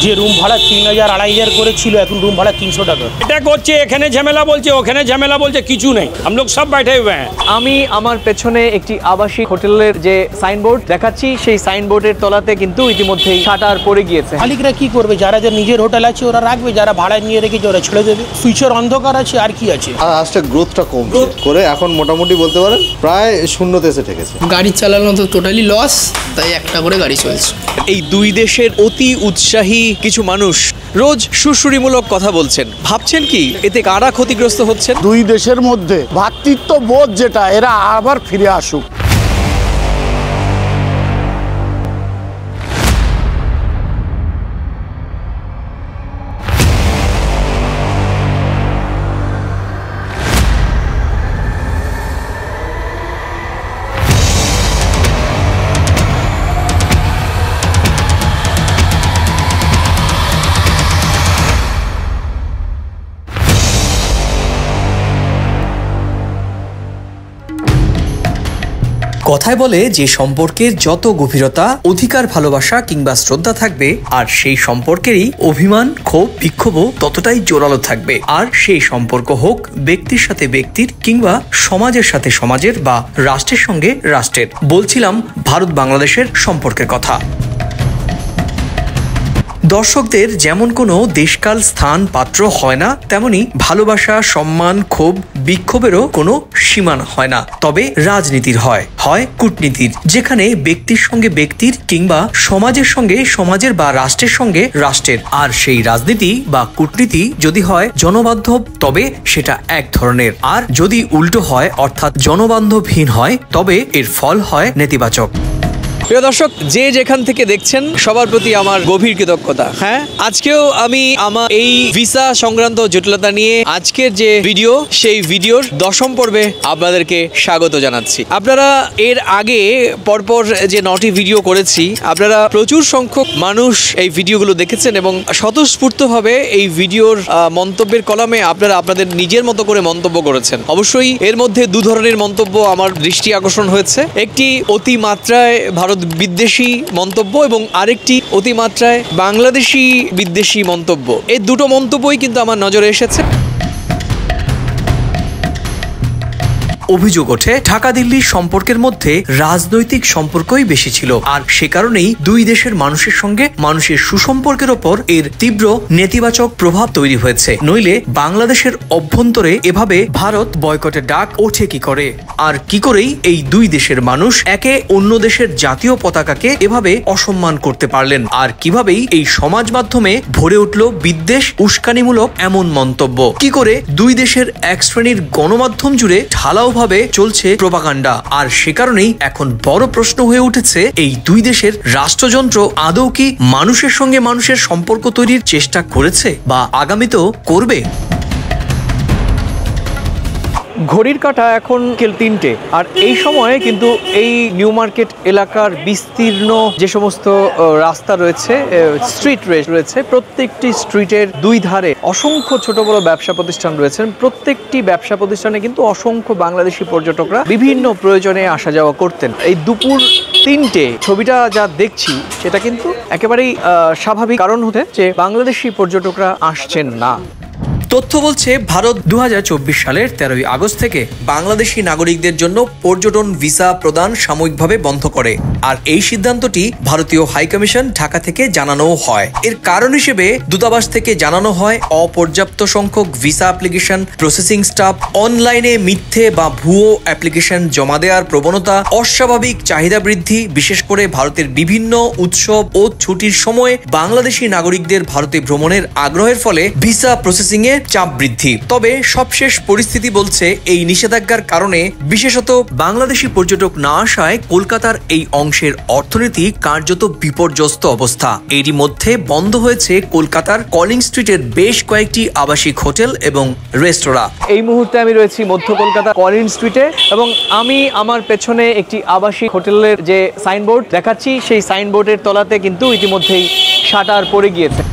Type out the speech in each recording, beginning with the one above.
যে রুম ভাড়া 3000 2500 করে ছিল, এখন রুম ভাড়া 300 টাকা। এটা করছে, এখানে ঝামেলা বলছে, ওখানে ঝামেলা বলছে, কিছু নেই, हम लोग सब बैठे हुए हैं। আমি আমার পেছনে একটি আবাসিক হোটেলের যে সাইনবোর্ড দেখাচ্ছি, সেই সাইনবোর্ডের তলাতে কিন্তু ইতিমধ্যেই শাটার পড়ে গিয়েছে। মালিকরা কি করবে? যারা নিজের হোটেল আছে ওরা রাখবে, যারা ভাড়া নিয়ে রেখেছে ওরা ছেড়ে দেবে। ফিউচার অন্ধকার আছে, আর কি আছে। আজকে গ্রোথটা কম করে এখন মোটামুটি বলতে পারেন প্রায় শূন্যতে এসে ঠেকেছে। গাড়ি চালানো তো টোটালি লস, তাই একটা করে গাড়ি চলছে। এই দুই দেশের অতি উৎসাহী কিছু মানুষ রোজ সুরসুরিমূলক কথা বলছেন। ভাবছেন কি এতে কারা ক্ষতিগ্রস্ত হচ্ছেন? দুই দেশের মধ্যে ভ্রাতৃত্ব বোধ যেটা, এরা আবার ফিরে আসুক। কথায় বলে যে সম্পর্কের যত গভীরতা, অধিকার, ভালোবাসা কিংবা শ্রদ্ধা থাকবে, আর সেই সম্পর্কেরই অভিমান, ক্ষোভ, বিক্ষোভও ততটাই জোরালো থাকবে। আর সেই সম্পর্ক হোক ব্যক্তির সাথে ব্যক্তির কিংবা সমাজের সাথে সমাজের বা রাষ্ট্রের সঙ্গে রাষ্ট্রের। বলছিলাম ভারত বাংলাদেশের সম্পর্কের কথা। দর্শকদের যেমন কোনো দেশকাল, স্থান, পাত্র হয় না, তেমনি ভালোবাসা, সম্মান, ক্ষোভ, বিক্ষোভেরও কোনো সীমানা হয় না। তবে রাজনীতির হয় কূটনীতির, যেখানে ব্যক্তির সঙ্গে ব্যক্তির কিংবা সমাজের সঙ্গে সমাজের বা রাষ্ট্রের সঙ্গে রাষ্ট্রের। আর সেই রাজনীতি বা কূটনীতি যদি হয় জনবান্ধব, তবে সেটা এক ধরনের। আর যদি উল্টো হয়, অর্থাৎ জনবান্ধবহীন হয়, তবে এর ফল হয় নেতিবাচক। প্রিয় দর্শক, যে যেখান থেকে দেখছেন সবার প্রতি আমার গভীর কৃতজ্ঞতা। হ্যাঁ, আজকেও আমি আমার এই ভিসা সংক্রান্ত জটিলতা নিয়ে আজকের যে ভিডিও, সেই ভিডিওর 10ম পর্বে আপনাদেরকে স্বাগত জানাচ্ছি। আপনারা এর আগে পরপর যে 9টি ভিডিও করেছি, আপনারা প্রচুর সংখ্যক মানুষ এই ভিডিওগুলো দেখেছেন এবং স্বতঃস্ফূর্তভাবে এই ভিডিওর মন্তব্যের কলামে আপনারা আপনাদের নিজের মতো করে মন্তব্য করেছেন। অবশ্যই এর মধ্যে দু ধরনের মন্তব্য আমার দৃষ্টি আকর্ষণ হয়েছে। একটি অতিমাত্রায় ভারত বিদ্বেষী মন্তব্য এবং আরেকটি অতিমাত্রায় বাংলাদেশি বিদ্বেষী মন্তব্য। এই দুটো মন্তব্যই কিন্তু আমার নজরে এসেছে। অভিযোগ ওঠে ঢাকা দিল্লির সম্পর্কের মধ্যে রাজনৈতিক সম্পর্কই বেশি ছিল, আর সে কারণেই দুই দেশের মানুষের সঙ্গে মানুষের সুসম্পর্কের ওপর এর তীব্র নেতিবাচক প্রভাব তৈরি হয়েছে। নইলে বাংলাদেশের অভ্যন্তরে এভাবে ভারত বয়কটের ডাক ওঠে কি করে? আর কি করেই এই দুই দেশের মানুষ একে অন্য দেশের জাতীয় পতাকাকে এভাবে অসম্মান করতে পারলেন? আর কিভাবেই এই সমাজ মাধ্যমে ভরে উঠল বিদ্বেষ, উস্কানিমূলক এমন মন্তব্য? কি করে দুই দেশের এক শ্রেণীর গণমাধ্যম জুড়ে ঢালাও ভাবে চলছে প্রোপাগান্ডা? আর সে কারণেই এখন বড় প্রশ্ন হয়ে উঠেছে, এই দুই দেশের রাষ্ট্রযন্ত্র আদৌ কি মানুষের সঙ্গে মানুষের সম্পর্ক তৈরির চেষ্টা করেছে বা আগামীতেও করবে? ঘড়ির কাঁটা এখন বিকেল 3টে, আর এই সময়ে কিন্তু এই নিউ মার্কেট এলাকার বিস্তীর্ণ যে সমস্ত রাস্তা রয়েছে, স্ট্রিট রয়েছে, প্রত্যেকটি স্ট্রিটের দুই ধারে অসংখ্য ছোট বড় ব্যবসা প্রতিষ্ঠান রয়েছেন। প্রত্যেকটি ব্যবসা প্রতিষ্ঠানে কিন্তু অসংখ্য বাংলাদেশি পর্যটকরা বিভিন্ন প্রয়োজনে আসা যাওয়া করতেন। এই দুপুর 3টে ছবিটা যা দেখছি, সেটা কিন্তু একেবারেই স্বাভাবিক কারণ হতে যে বাংলাদেশি পর্যটকরা আসছেন না। তথ্য বলছে ভারত 2024 সালের 13ই আগস্ট থেকে বাংলাদেশি নাগরিকদের জন্য পর্যটন ভিসা প্রদান সাময়িকভাবে বন্ধ করে। আর এই সিদ্ধান্তটি ভারতীয় হাইকমিশন ঢাকা থেকে জানানো হয়। এর কারণ হিসেবে দূতাবাস থেকে জানানো হয়, অপর্যাপ্ত সংখ্যক ভিসা অ্যাপ্লিকেশন প্রসেসিং স্টাফ, অনলাইনে মিথ্যে বা ভুয়ো অ্যাপ্লিকেশন জমা দেওয়ার প্রবণতা, অস্বাভাবিক চাহিদা বৃদ্ধি, বিশেষ করে ভারতের বিভিন্ন উৎসব ও ছুটির সময় বাংলাদেশি নাগরিকদের ভারতে ভ্রমণের আগ্রহের ফলে ভিসা প্রসেসিং এ চাপ বৃদ্ধি। তবে সবশেষ পরিস্থিতি বলছে এই নিষেধাজ্ঞার কারণে বিশেষত বাংলাদেশি পর্যটক না আসায় কলকাতার এই অংশের অর্থনীতি কার্যত বিপর্যস্ত অবস্থা। এরই মধ্যে বন্ধ হয়েছে কলকাতার কলিং স্ট্রিটের বেশ কয়েকটি আবাসিক হোটেল এবং রেস্তোরাঁ। এই মুহূর্তে আমি রয়েছি মধ্য কলকাতা কলিং স্ট্রিটে এবং আমি আমার পেছনে একটি আবাসিক হোটেলের যে সাইনবোর্ড দেখাচ্ছি, সেই সাইনবোর্ডের তলাতে কিন্তু ইতিমধ্যেই শাটার পড়ে গিয়েছে।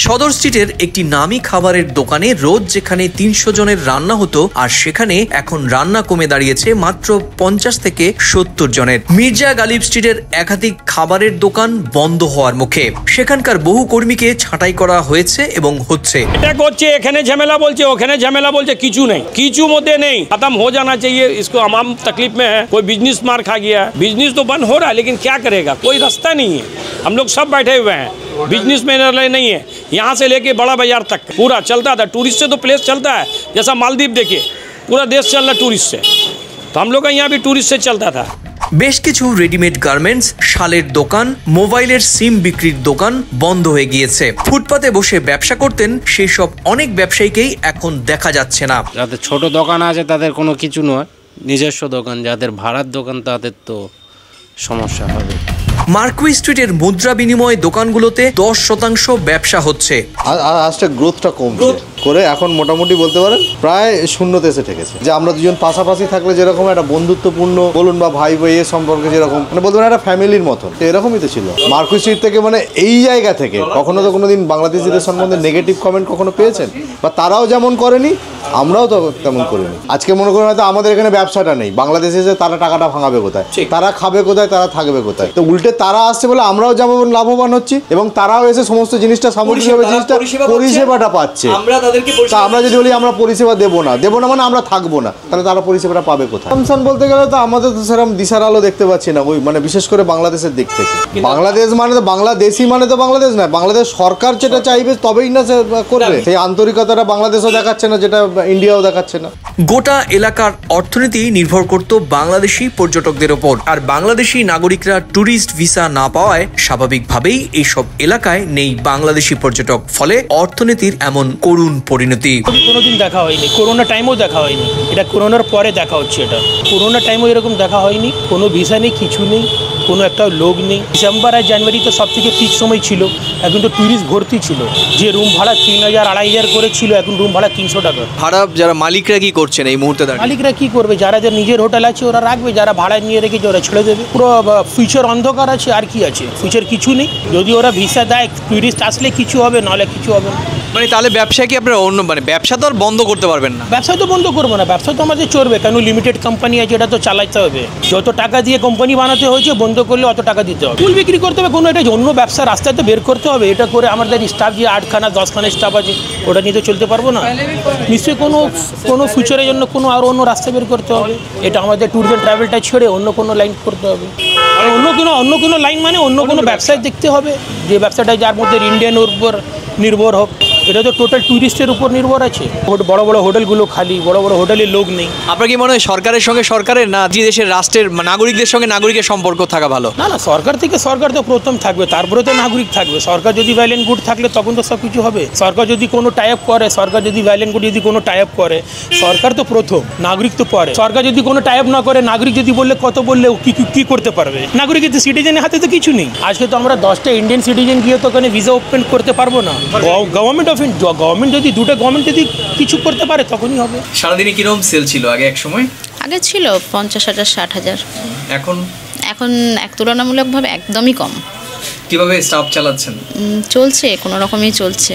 সদর স্ট্রিটের একটি নামী খাবারের দোকানে রোজ যেখানে 300 জনের রান্না হতো আর সেখানে এখন রান্না কমে দাঁড়িয়েছে মাত্র 50 থেকে 70 জনের। মির্জা গালিব স্ট্রিটের একাধিক খাবারের দোকান বন্ধ হওয়ার মুখে। সেখানকার বহু কর্মীকে ছাঁটাই করা হয়েছে এবং হচ্ছে। এটা করছে এখানে ঝামেলা বলছে ওখানে ঝামেলা বলছে, কিছু নেই, কিছু মধ্যে নেই, खत्म हो जाना चाहिए। इसको हम तकलीफ में है, कोई बिजनेस मार खा गया, बिजनेस तो बंद हो रहा है लेकिन क्या करेगा, कोई रास्ता नहीं है। हम लोग सब बैठे हुए हैं, बिजनेस में नहीं है, यहाँ से लेके बड़ा बाजार तक पूरा चलता था। टूरिस्ट से तो प्लेस चलता है, जैसा मालदीव देखिए पूरा देश चल रहा टूरिस्ट से, तो हम लोग का यहाँ भी टूरिस्ट से चलता था। বেশ কিছু রেডিমেড গার্মেন্টস, শালের দোকান, মোবাইলের সিম বিক্রির দোকান বন্ধ হয়ে গিয়েছে। ফুটপাতে বসে ব্যবসা করতেন সেই সব অনেক ব্যবসায়ীকেই এখন দেখা যাচ্ছে না। যাদের ছোট দোকান আছে তাদের কোনো কিছু নয়, নিজস্ব দোকান, যাদের ভাড়ার দোকান তাদের তো সমস্যা হবে। মার্কুই স্ট্রিটের মুদ্রা বিনিময় দোকানগুলোতে 10% ব্যবসা হচ্ছে। আজকে গ্রোথটা কমছে করে এখন মোটামুটি বলতে পারেন প্রায় শূন্যতে এসে ঠেকেছে। যে আমরা দুজন পাশাপাশি থাকলে যেরকম একটা বন্ধুত্বপূর্ণ বলুন বা ভাই ভাই এর সম্পর্কে যেরকম মানে বলতে পারেন একটা ফ্যামিলির মতন, তো এরকমই তো ছিল। মার্কুই স্ট্রিট থেকে মানে এই জায়গা থেকে কখনো তো কোনোদিন বাংলাদেশিদের সম্বন্ধে নেগেটিভ কমেন্ট কখনো পেয়েছেন? বা তারাও যেমন করেনি আমরাও তো তেমন করিনি। আজকে মনে করেন হয়তো আমাদের এখানে ব্যবসাটা নেই, বাংলাদেশে এসে তারা টাকাটা ভাঙাবে কোথায়, তারা খাবে কোথায়, তারা থাকবে কোথায়, তো উল্টে তারা আসছে বলে আমরাও যেমন লাভবান হচ্ছি এবং তারাও এসে সমস্ত জিনিসটা সামগ্রিকভাবে জিনিসটা পরিষেবাটা পাচ্ছে। তা আমরা যদি বলি আমরা পরিষেবা দেবো না মানে আমরা থাকবো না, তাহলে তারা পরিষেবাটা পাবে কোথায়? ফাংশন বলতে গেলে তো আমাদের তো সেরকম দিশার আলো দেখতে পাচ্ছি না, ওই মানে বিশেষ করে বাংলাদেশের দিক থেকে। বাংলাদেশ মানে তো বাংলাদেশি মানে তো বাংলাদেশ না, বাংলাদেশ সরকার যেটা চাইবে তবেই না সে করবে। সেই আন্তরিকতাটা বাংলাদেশও দেখাচ্ছে না, যেটা ইন্ডিয়াও দেখাচ্ছে না। গোটা এলাকার অর্থনীতি নির্ভর করত বাংলাদেশি পর্যটকদের ওপর, আর বাংলাদেশি নাগরিকরা ট্যুরিস্ট ভিসা না পাওয়ায় স্বাভাবিকভাবেই এইসব এলাকায় নেই বাংলাদেশি পর্যটক, ফলে অর্থনীতির এমন করুণ পরিণতি। কোনোদিন দেখা হয়নি, করোনা টাইমেও দেখা হয়নি, এটা করোনার পরে দেখা হচ্ছে। এটা করোনা টাইমেও এরকম দেখা হয়নি, কোনো ভিসা নেই, কিছু নেই, কোনো একটা লোক নেই। ডিসেম্বর আর জানুয়ারি তো সব থেকে পিক সময় ছিল, এখন তো ট্যুরিস্ট ভর্তি ছিল। যে রুম ভাড়া 3000 2500 করে ছিল, এখন রুম ভাড়া 300 টাকা। ভাড়া যারা মালিকরা কি করছেন এই মুহূর্তে? মালিকরা কি করবে? যারা নিজের হোটেল আছে ওরা রাখবে, যারা ভাড়া নিয়ে রেখেছে ওরা ছেড়ে দেবে। পুরো ফিউচার অন্ধকার আছে, আর কি আছে? ফিউচার কিছু নেই। যদি ওরা ভিসা দেয় ট্যুরিস্ট আসলে কিছু হবে, নাহলে কিছু হবে না। মানে তাহলে ব্যবসা কি আপনারা অন্য মানে ব্যবসা তো আর বন্ধ করতে পারবেন না? ব্যবসা তো বন্ধ করবো না, ব্যবসা তো আমাদের চলবে, কেন লিমিটেড কোম্পানি আছে, এটা তো চালাতে হবে। যত টাকা দিয়ে কোম্পানি বানাতে হয়েছে, বন্ধ করলে অত টাকা দিতে হবে। ফুল বিক্রি করতে হবে, কোনো একটা অন্য ব্যবসা রাস্তায় তো বের করতে হবে। এটা করে আমাদের স্টাফ যে 8খানা 10খানা স্টাফ আছে ওটা নিয়ে তো চলতে পারবো না। নিশ্চয়ই কোনো ফিউচারের জন্য কোনো আরও অন্য রাস্তা বের করতে হবে। এটা আমাদের ট্যুরস অ্যান্ড ট্রাভেলটা ছেড়ে অন্য কোনো লাইন করতে হবে। আর অন্য কোনো লাইন মানে অন্য কোনো ব্যবসায় দেখতে হবে, যে ব্যবসাটা যার মধ্যে ইন্ডিয়ান উপর নির্ভর হোক। এটা তো টোটাল ট্যুরিস্টের উপর নির্ভর আছে। বড় বড় হোটেলগুলো খালি, বড় বড় হোটেলে লোক নেই। আপনার কি মনে হয় সরকারের সঙ্গে সরকারের না যে দেশের রাষ্ট্রের নাগরিকদের সঙ্গে নাগরিকের সম্পর্ক থাকা ভালো? না, সরকার থেকে সরকার তো প্রথম থাকবে, তারপরে তো নাগরিক থাকবে। সরকার যদি ভ্যালেন্ট গুড থাকলে তখন তো সব কিছু হবে। সরকার যদি কোনো টাইপ করে, সরকার যদি ভ্যালেন্ট গুড যদি কোনো টাইপ করে, সরকার তো প্রথম, নাগরিক তো পরে। সরকার যদি কোনো টাইপ না করে, নাগরিক যদি বললে কত বললে কি করতে পারবে? নাগরিকের তো সিটিজেনের হাতে তো কিছু নেই। আজকে তো আমরা 10টা ইন্ডিয়ান সিটিজেন গিয়ে তো ওখানে ভিসা ওপেন করতে পারবো না। গভর্নমেন্ট যদি দুটো গভর্নমেন্ট যদি কিছু করতে পারে তখনই হবে। সারাদিনে কিরকম সেল ছিল আগে? এক সময় আগে ছিল 50,000 60,000, এখন এক তুলনামূলকভাবে একদমই কম। কিভাবে স্টাফ চালাচ্ছেন? চলছে, কোনো রকমই চলছে।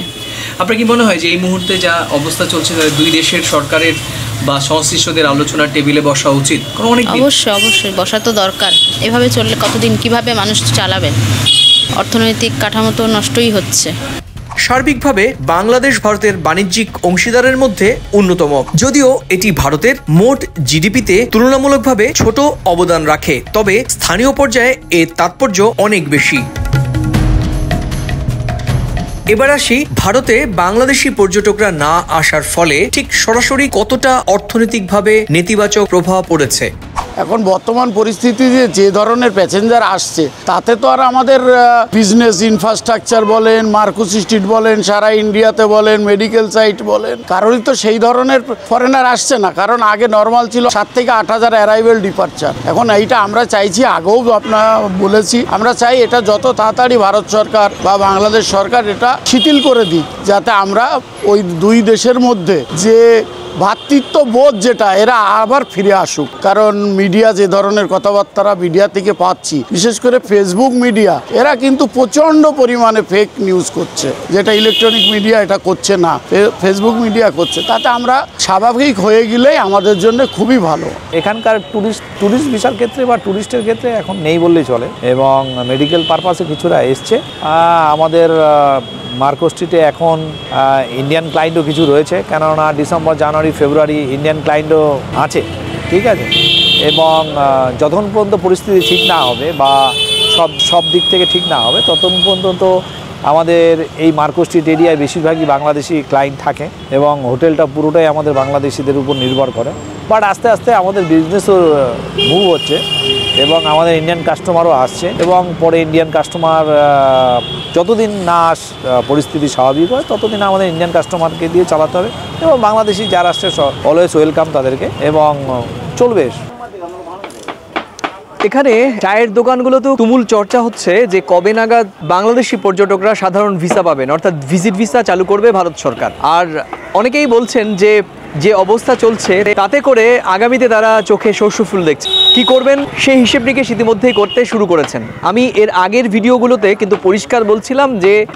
আপনার কি মনে হয় যে এই মুহূর্তে যা অবস্থা চলছে দুই দেশের সরকারের বা সংশ্লিষ্টদের আলোচনার টেবিলে বসা উচিত? অবশ্যই বসা তো দরকার। এভাবে চললে কতদিন কিভাবে মানুষ চালাবে? অর্থনৈতিক কাঠামো তো নষ্টই হচ্ছে। সার্বিকভাবে বাংলাদেশ ভারতের বাণিজ্যিক অংশীদারের মধ্যে অন্যতম, যদিও এটি ভারতের মোট জিডিপিতে তুলনামূলকভাবে ছোট অবদান রাখে, তবে স্থানীয় পর্যায়ে এর তাৎপর্য অনেক বেশি। এবার আসি ভারতে বাংলাদেশি পর্যটকরা না আসার ফলে ঠিক সরাসরি কতটা অর্থনৈতিকভাবে নেতিবাচক প্রভাব পড়েছে। এখন বর্তমান পরিস্থিতিতে যে ধরনের প্যাসেঞ্জার আসছে তাতে তো আর আমাদের বিজনেস ইনফ্রাস্ট্রাকচার বলেন, মার্কুস স্ট্রিট বলেন, সারা ইন্ডিয়াতে বলেন, মেডিকেল সাইট বলেন, কারোরই তো সেই ধরনের ফরেনার আসছে না। কারণ আগে নর্মাল ছিল 7 থেকে 8,000 অ্যারাইভেল ডিপার্চার। এখন এইটা আমরা চাইছি, আগেও আপনারা বলেছি, আমরা চাই এটা যত তাড়াতাড়ি ভারত সরকার বা বাংলাদেশ সরকার এটা শিথিল করে দিক, যাতে আমরা ওই দুই দেশের মধ্যে যে ভ্রাতৃত্ব বোধ যেটা এরা আবার ফিরে আসুক। কারণ মিডিয়া যে ধরনের কথাবার্তা মিডিয়া থেকে পাচ্ছি, বিশেষ করে ফেসবুক মিডিয়া, এরা কিন্তু প্রচণ্ড পরিমাণে ফেক নিউজ করছে, যেটা ইলেকট্রনিক মিডিয়া এটা করছে না, ফেসবুক মিডিয়া করছে। তাতে আমরা স্বাভাবিক হয়ে গেলেই আমাদের জন্য খুবই ভালো। এখানকার ট্যুরিস্ট ভিসার ক্ষেত্রে বা ট্যুরিস্টের ক্ষেত্রে এখন নেই বললেই চলে, এবং মেডিকেল পারপাসে কিছুটা এসছে। আমাদের মার্কো স্ট্রিটে এখন ইন্ডিয়ান ক্লায়েন্টও কিছু রয়েছে, কেননা ডিসেম্বর, জানুয়ারি, ফেব্রুয়ারি ইন্ডিয়ান ক্লায়েন্টও আছে, ঠিক আছে। এবং যতক্ষণ পর্যন্ত পরিস্থিতি ঠিক না হবে বা সব দিক থেকে ঠিক না হবে, ততক্ষণ পর্যন্ত আমাদের এই মার্কো স্ট্রিট এরিয়ায় বেশিরভাগই বাংলাদেশি ক্লায়েন্ট থাকে, এবং হোটেলটা পুরোটাই আমাদের বাংলাদেশিদের উপর নির্ভর করে। বাট আস্তে আস্তে আমাদের বিজনেসও মুভ হচ্ছে, এবং আমাদের ইন্ডিয়ান কাস্টমারও আসছে, এবং পরে ইন্ডিয়ান কাস্টমার যতদিন না পরিস্থিতি স্বাভাবিক হয় ততদিন আমাদের ইন্ডিয়ান কাস্টমারকে দিয়ে চালাতে হবে, এবং বাংলাদেশি যারা আসছে অলওয়েজ ওয়েলকাম তাদেরকে, এবং চলবে। এখানে চায়ের দোকানগুলোতেও তুমুল চর্চা হচ্ছে যে কবে নাগাদ বাংলাদেশি পর্যটকরা সাধারণ ভিসা পাবেন, অর্থাৎ ভিজিট ভিসা চালু করবে ভারত সরকার। আর অনেকেই বলছেন যে অবস্থা চলছে তাতে করে আগামীতে তারা চোখে শস্যফুল দেখছে। কি করবেন সেই হিসেব নিকেশ ইতিমধ্যেই করতে শুরু করেছেন। আমি এর আগের ভিডিওগুলোতে কিন্তু পরিষ্কার বলছিলাম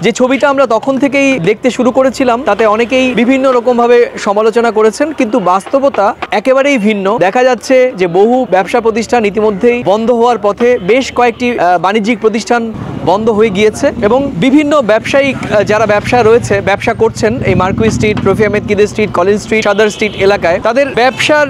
যে ছবিটা আমরা তখন থেকেই দেখতে শুরু করেছিলাম, তাতে অনেকেই বিভিন্ন রকমভাবে সমালোচনা করেছেন, কিন্তু বাস্তবতা একেবারেই ভিন্ন। দেখা যাচ্ছে যে বহু ব্যবসা প্রতিষ্ঠান ইতিমধ্যেই বন্ধ হওয়ার পথে, বেশ কয়েকটি বাণিজ্যিক প্রতিষ্ঠান বন্ধ হয়ে গিয়েছে, এবং বিভিন্ন ব্যবসায়িক যারা ব্যবসা করছেন এই Marquis street, Rafi Ahmed Kidwai street, Collin street, Sudder street এলাকায়, তাদের ব্যবসার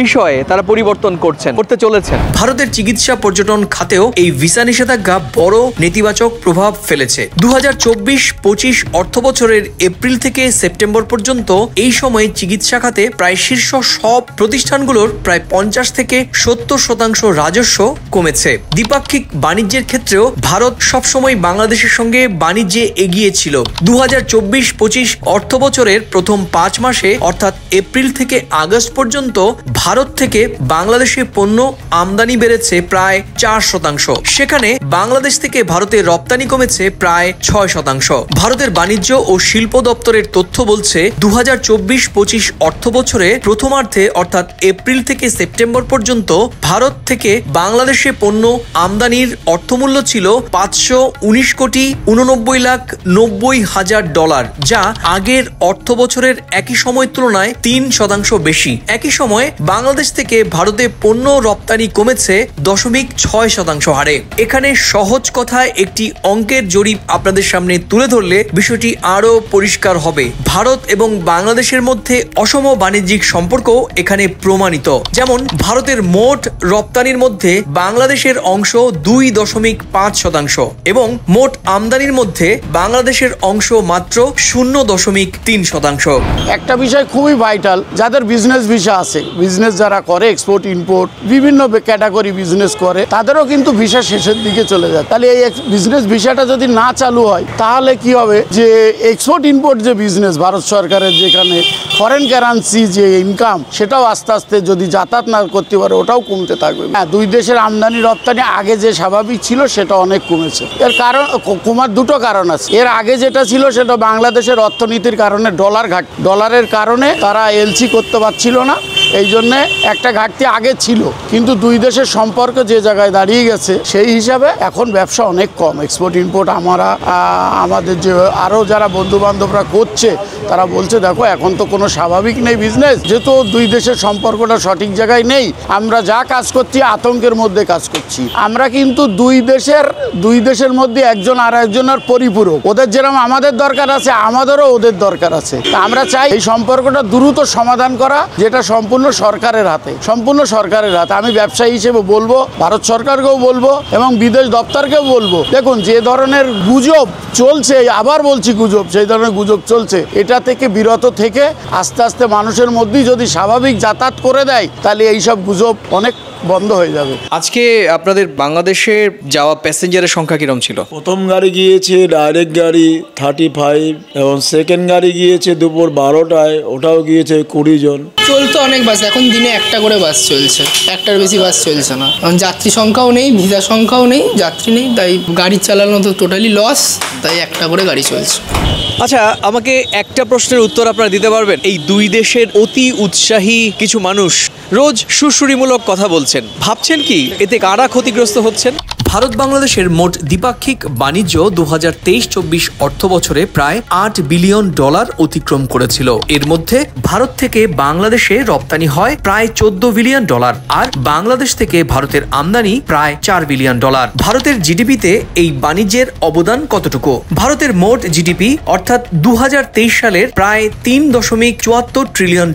বিষয়ে তারা পরিবর্তন করতে চলেছেন। ভারতের চিকিৎসা পর্যটন খাতেও এই ভিসা নিষেধাজ্ঞা বড় নেতিবাচক প্রভাব ফেলেছে। 2024-25 অর্থবছরের এপ্রিল থেকে সেপ্টেম্বর পর্যন্ত এই সময়ে চিকিৎসা খাতে প্রায় শীর্ষ সব প্রতিষ্ঠানগুলোর প্রায় 50 থেকে 70% রাজস্ব কমেছে। দ্বিপাক্ষিক বাণিজ্যের ক্ষেত্রেও ভারত সবসময় বাংলাদেশের সঙ্গে বাণিজ্যে এগিয়ে ছিল। 2024-25 অর্থবছরের প্রথম 5 মাসে অর্থাৎ এপ্রিল থেকে আগস্ট পর্যন্ত ভারত থেকে বাংলাদেশে পণ্য আমদানি বেড়েছে প্রায় 4%। সেখানে বাংলাদেশ থেকে ভারতে রপ্তানি কমেছে প্রায় 6%। ভারতের বাণিজ্য ও শিল্প দপ্তরের তথ্য বলছে 2024-25 অর্থবছরে প্রথমার্ধে অর্থাৎ এপ্রিল থেকে সেপ্টেম্বর পর্যন্ত ভারত থেকে বাংলাদেশে পণ্য আমদানির অর্থমূল্য ছিল $519,89,90,000, যা আগের অর্থ বছরের একই সময় তুলনায় 3% বেশি। একই সময় বাংলাদেশ থেকে ভারতে পণ্য রপ্তানি কমেছে 0.6% হারে। এখানে সহজ কথায় একটি অঙ্কের জরিপ আপনাদের সামনে তুলে ধরলে বিষয়টি আরো পরিষ্কার হবে। ভারত এবং বাংলাদেশের মধ্যে অসম বাণিজ্যিক সম্পর্ক এখানে প্রমাণিত। যেমন ভারতের মোট রপ্তানির মধ্যে বাংলাদেশের অংশ 2.5% এবং মোট আমদানির মধ্যে বাংলাদেশের অংশ মাত্র 0.3%। একটা বিষয় খুবই ভাইটাল, যাদের বিজনেস ভিসা আছে, বিজনেস যারা করে এক্সপোর্ট ইম্পোর্ট বিভিন্ন ক্যাটাগরি বিজনেস করে, তাদেরও কিন্তু ভিসা শেষের দিকে চলে যায়। তাহলে এই বিজনেস ভিসাটা যদি না চালু হয় তাহলে কি হবে, যে এক্সপোর্ট ইম্পোর্ট যে বিজনেস ভারত সরকারের, যেখানে ফরেন কারেন্সি যে ইনকাম, সেটাও আস্তে আস্তে যদি যাতায়াত না করতে পারে ওটাও কমতে থাকবে। হ্যাঁ, দুই দেশের আমদানি রপ্তানি আগে যে স্বাভাবিক ছিল সেটা অনেক কমেছে। এর কারণ কমার দুটো কারণ আছে। এর আগে যেটা ছিল সেটা বাংলাদেশের অর্থনীতির কারণে ডলারের কারণে তারা এলসি করতে পারছিল না, এই জন্যে একটা ঘাটতি আগে ছিল। কিন্তু দুই দেশের সম্পর্ক যে জায়গায় দাঁড়িয়ে গেছে সেই হিসাবে এখন ব্যবসা অনেক কম। এক্সপোর্ট ইম্পোর্ট আমাদের যে আরও যারা বন্ধু বান্ধবরা করছে তারা বলছে দেখো এখন তো কোনো স্বাভাবিক নেই বিজনেস, যেহেতু দুই দেশের সম্পর্কটা সঠিক জায়গায় নেই, আমরা যা কাজ করছি আতঙ্কের মধ্যে কাজ করছি। আমরা কিন্তু দুই দেশের মধ্যে একজন আর একজনের পরিপূরক। ওদের যেরকম আমাদের দরকার আছে, আমাদেরও ওদের দরকার আছে। তা আমরা চাই এই সম্পর্কটা দ্রুত সমাধান করা, যেটা সম্পূর্ণ সরকারের হাতে। আমি ব্যবসায়ী হিসেবে বলবো, ভারত সরকারকেও বলবো এবং বিদেশ দপ্তরকেও বলবো, দেখুন যে ধরনের গুজব চলছে, আবার বলছি গুজব, সেই ধরনের গুজব চলছে, এটা থেকে বিরত থেকে আস্তে আস্তে মানুষের মধ্যেই যদি স্বাভাবিক যাতায়াত করে দেয় তাহলে এইসব গুজব অনেক বন্ধ হয়ে যাবে। আজকে আপনাদের বাংলাদেশে যাওয়া প্যাসেঞ্জারের সংখ্যা কিরকম ছিল? প্রথম গাড়ি গিয়েছে ডাইরেক্ট গাড়ি 35 এবং সেকেন্ড গাড়ি গিয়েছে দুপুর 12টায়, ওটাও গিয়েছে 20 জন। চলতো অনেক বাস, এখন দিনে একটা করে বাস চলছে, একটার বেশি বাস চলছে না। কারণ যাত্রী সংখ্যাও নেই, ভিসা সংখ্যাও নেই, যাত্রী নেই, তাই গাড়ি চালানো তো টোটালি লস, তাই একটা করে গাড়ি চলছে। আচ্ছা, আমাকে একটা প্রশ্নের উত্তর আপনারা দিতে পারবেন? এই দুই দেশের অতি উৎসাহী কিছু মানুষ রোজ সুশ্রুরিমূলক কথা বলছেন, ভাবছেন কি এতে কারা ক্ষতিগ্রস্ত হচ্ছেন? ভারত বাংলাদেশের মোট দ্বিপাক্ষিক বাণিজ্য 2023-24 অর্থ বছরে প্রায় $8 বিলিয়ন অতিক্রম করেছিল। এর মধ্যে ভারত থেকে বাংলাদেশে রপ্তানি হয় প্রায় $14 বিলিয়ন আর বাংলাদেশ থেকে ভারতের আমদানি প্রায় $4 বিলিয়ন। ভারতের জিডিপিতে এই বাণিজ্যের অবদান কতটুকু? ভারতের মোট জিডিপি অর্থাৎ 2023 সালের প্রায় $3.74 ট্রিলিয়ন।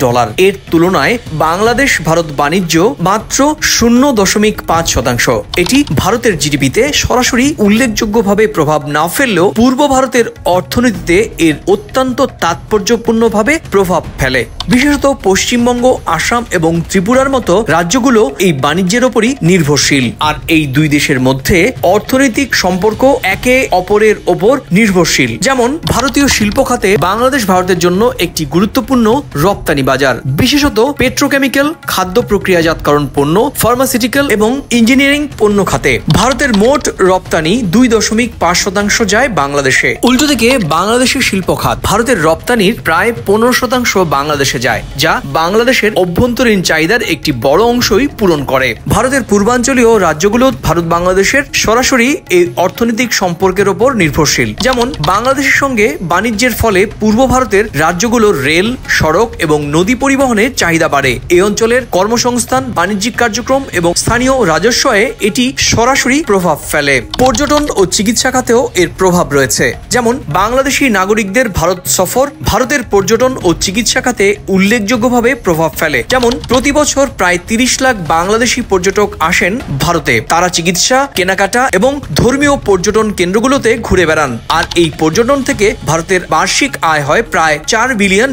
এর তুলনায় বাংলাদেশ ভারত বাণিজ্য মাত্র 0.5%। এটি ভারতের জিডিপিতে সরাসরি উল্লেখযোগ্যভাবে প্রভাব না ফেললেও পূর্ব ভারতের অর্থনীতিতে এর অত্যন্ত তাৎপর্যপূর্ণভাবে প্রভাব ফেলে। বিশেষত পশ্চিমবঙ্গ, আসাম এবং ত্রিপুরার মতো রাজ্যগুলো এই বাণিজ্যের ওপরই নির্ভরশীল। আর এই দুই দেশের মধ্যে অর্থনৈতিক সম্পর্ক একে অপরের ওপর নির্ভরশীল। যেমন ভারতীয় শিল্প খাতে বাংলাদেশ ভারতের জন্য একটি গুরুত্বপূর্ণ রপ্তানি বাজার, বিশেষত পেট্রোকেমিক্যাল, খাদ্য প্রক্রিয়াজাতকরণ পণ্য, ফার্মাসিউটিক্যাল এবং ইঞ্জিনিয়ারিং পণ্য খাতে ভারতের মোট রপ্তানি 2.5% যায় বাংলাদেশে। উল্টো দিকে বাংলাদেশের শিল্প খাত ভারতের রপ্তানির প্রায় 15% বাংলাদেশে যায়, যা বাংলাদেশের অভ্যন্তরীণ চাহিদার একটি বড় অংশই পূরণ করে। ভারতের পূর্বাঞ্চলীয় রাজ্যগুলো ভারত বাংলাদেশের সরাসরি এই অর্থনৈতিক সম্পর্কের ওপর নির্ভরশীল। যেমন বাংলাদেশের সঙ্গে বাণিজ্যের ফলে পূর্ব ভারতের রাজ্যগুলোর রেল, সড়ক এবং নদী পরিবহনের চাহিদা বাড়ে। এই অঞ্চলের কর্মসংস্থান, বাণিজ্যিক কার্যক্রম এবং স্থানীয় রাজস্বে এটি সরাসরি প্রভাব ফেলে। পর্যটন ও চিকিৎসা খাতেও এর প্রভাব রয়েছে। যেমন বাংলাদেশি নাগরিকদের ভারত সফর ভারতের পর্যটন ও চিকিৎসা খাতে উল্লেখযোগ্যভাবে প্রভাব ফেলে। যেমন প্রতি বছর প্রায় 30 লাখ বাংলাদেশি পর্যটক আসেন ভারতে। তারা চিকিৎসা, কেনাকাটা এবং ধর্মীয় পর্যটন কেন্দ্রগুলোতে ঘুরে বেড়ান। আর এই পর্যটন থেকে ভারতের বার্ষিক আয় হয় প্রায় $4 বিলিয়ন।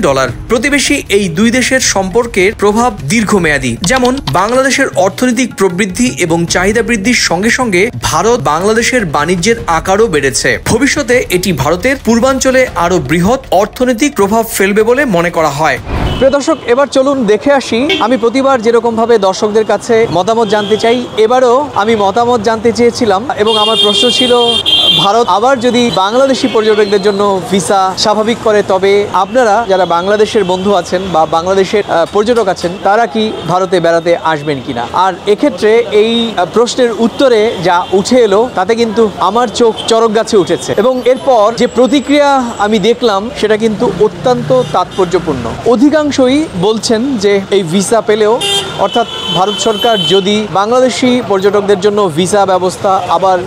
প্রতিবেশী এই দুই দেশের সম্পর্কের প্রভাব দীর্ঘমেয়াদী। যেমন বাংলাদেশের অর্থনৈতিক প্রবৃদ্ধি এবং চাহিদা বৃদ্ধির সঙ্গে সঙ্গে ভারত বাংলাদেশের বাণিজ্যের আকারও বেড়েছে। ভবিষ্যতে এটি ভারতের পূর্বাঞ্চলে আরো বৃহৎ অর্থনৈতিক প্রভাব ফেলবে বলে মনে করা হয়। প্রিয় দর্শক, এবার চলুন দেখে আসি। আমি প্রতিবার যেরকম ভাবে দর্শকদের কাছে মতামত জানতে চাই, এবারও আমি মতামত জানতে চেয়েছিলাম এবং আমার প্রশ্ন ছিল, ভারত আবার যদি বাংলাদেশি পর্যটকদের জন্য ভিসা স্বাভাবিক করে, তবে আপনারা যারা বাংলাদেশের বন্ধু আছেন বা বাংলাদেশের পর্যটক আছেন, তারা কি ভারতে বেড়াতে আসবেন কিনা? আর এক্ষেত্রে এই প্রশ্নের উত্তরে যা উঠে এলো তাতে কিন্তু আমার চোখ চরক গাছে উঠেছে এবং এরপর যে প্রতিক্রিয়া আমি দেখলাম সেটা কিন্তু অত্যন্ত তাৎপর্যপূর্ণ। অধিকাংশই বলছেন যে এই ভিসা পেলেও, অর্থাৎ ভারত সরকার যদি বাংলাদেশি পর্যটকদের জন্য ভিসা ব্যবস্থা আবার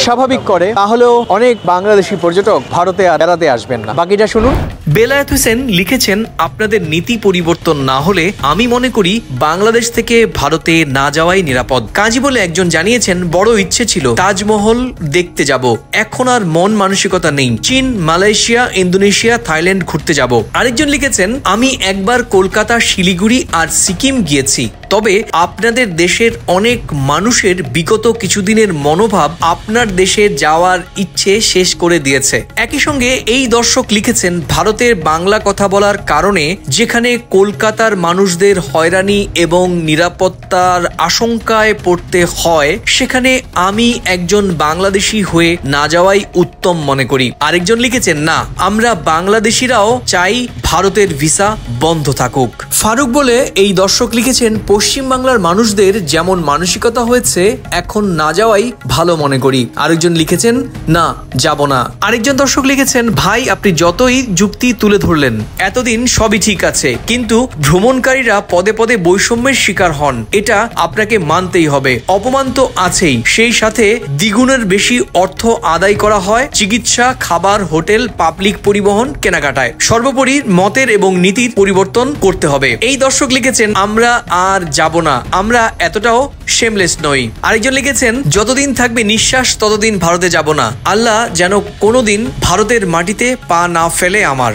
স্বাভাবিক করে, তাহলেও অনেক বাংলাদেশি পর্যটক ভারতে আর বেড়াতে আসবেন না। বাকিটা শুনুন। বেলায়েত হোসেন লিখেছেন, আপনাদের নীতি পরিবর্তন না হলে আমি মনে করি বাংলাদেশ থেকে ভারতে না যাওয়াই নিরাপদ। কাজী বলে একজন জানিয়েছেন, বড় ইচ্ছে ছিল তাজমহল দেখতে যাব, এখন আর মন মানসিকতা নেই। চীন, মালয়েশিয়া, ইন্দোনেশিয়া, থাইল্যান্ড ঘুরতে যাব। আরেকজন লিখেছেন, আমি একবার কলকাতা, শিলিগুড়ি আর সিকিম গিয়েছি, তবে আপনাদের দেশের অনেক মানুষের বিগত কিছুদিনের মনোভাব আপনার দেশে যাওয়ার ইচ্ছে শেষ করে দিয়েছে। একই সঙ্গে এই দর্শক লিখেছেন, ভারতের বাংলা কথা বলার কারণে যেখানে কলকাতার মানুষদের হয়রানি এবং নিরাপত্তার আশঙ্কায় পড়তে হয়, সেখানে আমি একজন বাংলাদেশি হয়ে না যাওয়াই উত্তম মনে করি। আরেকজন লিখেছেন, না, আমরা বাংলাদেশিরাও চাই ভারতের ভিসা বন্ধ থাকুক। ফারুক বলে এই দর্শক লিখেছেন, পশ্চিমবাংলার মানুষদের যেমন মানসিকতা হয়েছে, এখন না যাওয়াই ভালো মনে করি। আরেকজন লিখেছেন, না, যাব না। আরেকজন দর্শক লিখেছেন, ভাই আপনি যতই যুক্তি তুলে ধরলেন এতদিন সবই ঠিক আছে, কিন্তু ভ্রমণকারীরা পদে পদে বৈষম্যের শিকার হন, এটা আপনাকে মানতেই হবে। অপমান তো আছেই, সেই সাথে দ্বিগুণের বেশি অর্থ আদায় করা হয় চিকিৎসা, খাবার, হোটেল, পাবলিক পরিবহন, কেনাকাটায়। সর্বোপরি মতের এবং নীতির পরিবর্তন করতে হবে। এই দর্শক লিখেছেন, আমরা আর যাব না, আমরা এতটাও শেমলেস নই। আরেকজন লিখেছেন, যতদিন থাকবে নিঃশ্বাস ততদিন ভারতে যাব না, আল্লাহ যেন কোনোদিন ভারতের মাটিতে পা না ফেলে আমার।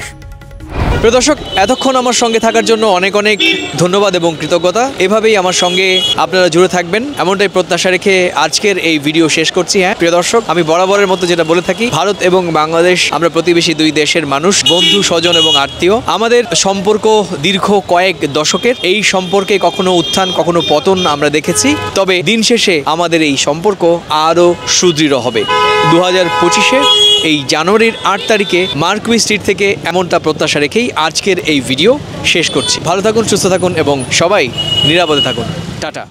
প্রিয় দর্শক, এতক্ষণ আমার সঙ্গে থাকার জন্য অনেক অনেক ধন্যবাদ এবং কৃতজ্ঞতা। এভাবেই আমার সঙ্গে আপনারা জুড়ে থাকবেন এমনটাই প্রত্যাশা রেখে আজকের এই ভিডিও শেষ করছি। হ্যাঁ প্রিয় দর্শক, আমি বরাবরের মতো যেটা বলে থাকি, ভারত এবং বাংলাদেশ আমরা প্রতিবেশী দুই দেশের মানুষ, বন্ধু স্বজন এবং আত্মীয়। আমাদের সম্পর্ক দীর্ঘ কয়েক দশকের। এই সম্পর্কে কখনো উত্থান কখনো পতন আমরা দেখেছি, তবে দিন শেষে আমাদের এই সম্পর্ক আরও সুদৃঢ় হবে। 2025-এ এই জানুয়ারির 8 তারিখে মার্কুই স্ট্রিট থেকে এমনটা প্রত্যাশা রেখেই আজকের এই ভিডিও শেষ করছি। ভালো থাকুন, সুস্থ থাকুন এবং সবাই নিরাপদে থাকুন। টাটা।